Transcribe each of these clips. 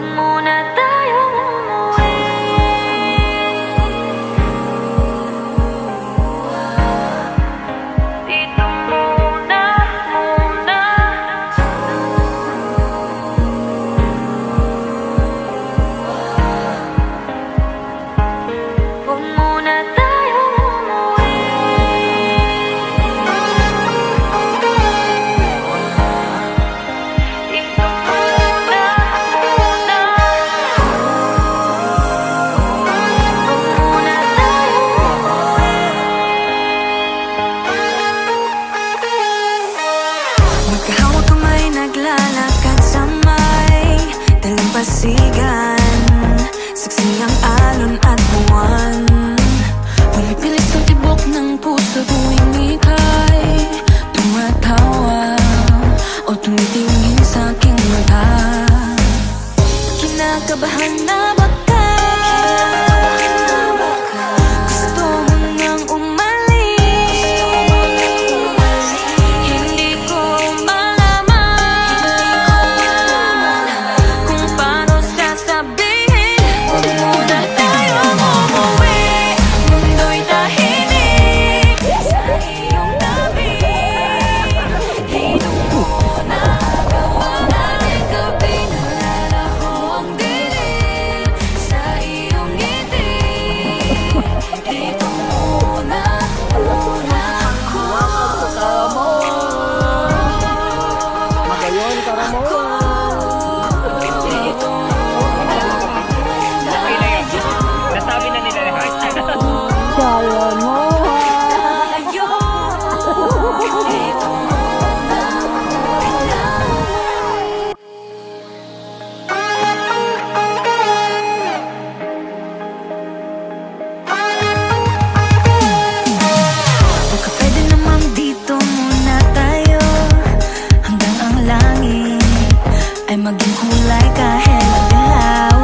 muna tayong umuwi. Dito muna, muna. Huwag muna tayong umuwi. Dito muna, muna. Huwag muna tayong umuwi. Magkahawag kamay, naglalakad sa may dalampasigan. Saksi ang alon at buwan. Pumipilit sa tibok ng puso tuwing ika'y tumatawa o tumitingin sa aking mata. Kinakabahan na baka gusto mo nang umalis. Hindi ko malaman kung paano sasabihin. Huwag muna tayong umuwi. Mundo'y tahimik sa iyong tabi. Dito muna gawa natin gabi. Nalalaho ang dilim sa iyong ngiti. Dito muna, muna ako. Magayon, para mo. Dito muna, Okay na yun. Nasabi na nila lahat. Kaya mo. tayo. Dito muna, muna. Baka pwede namang dito muna tayo hanggang ang langit ay maging kulay kahit madilaw.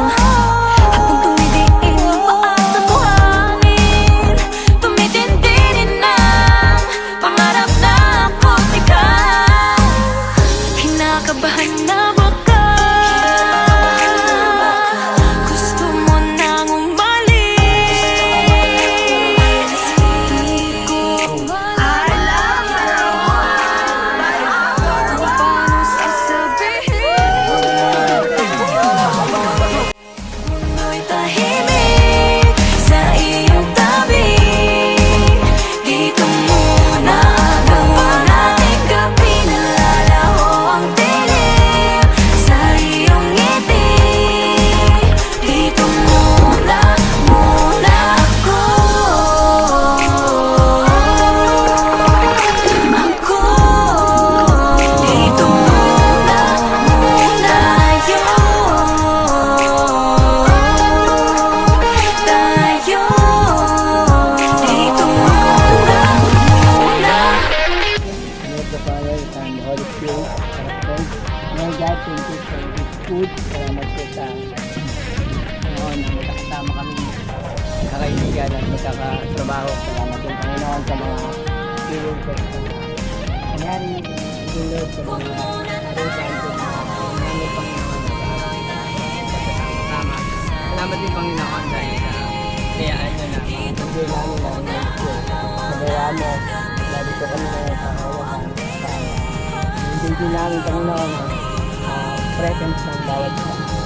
Habang tumidiin ang paa sa buhangin, tumitindi din ang pangarap na ako't ikaw. Kinakabahan na baka gusto mo nang umalis. Hindi ko alam kung paano sasabihin. Mundo'y tahimik sa iyong tabi. Dito muna gawa nating gabi. Nalalaho ang dilim sa iyong ngiti. Dito muna, muna ako. Ako. Dito muna, muna tayo. Tayo. Dito muna, muna. Lord the Father and the Holy Spirit. Lord God, thank you for this food. Salamat po sa Panginoon na magkakasama kami kakaibigan at magkakatrabaho. Salamat din Panginoon sa mga tulong ko sa nangyari din Lord sa mga karutan ko na namin Panginoon pagkasama-sama. Salamat din Panginoon dahil kayaan nyo na mga pagkain namin na nagawa mo. Lagi ko kami na kahawakan sa hindi din namin Panginoon ang presence ng bawat isa.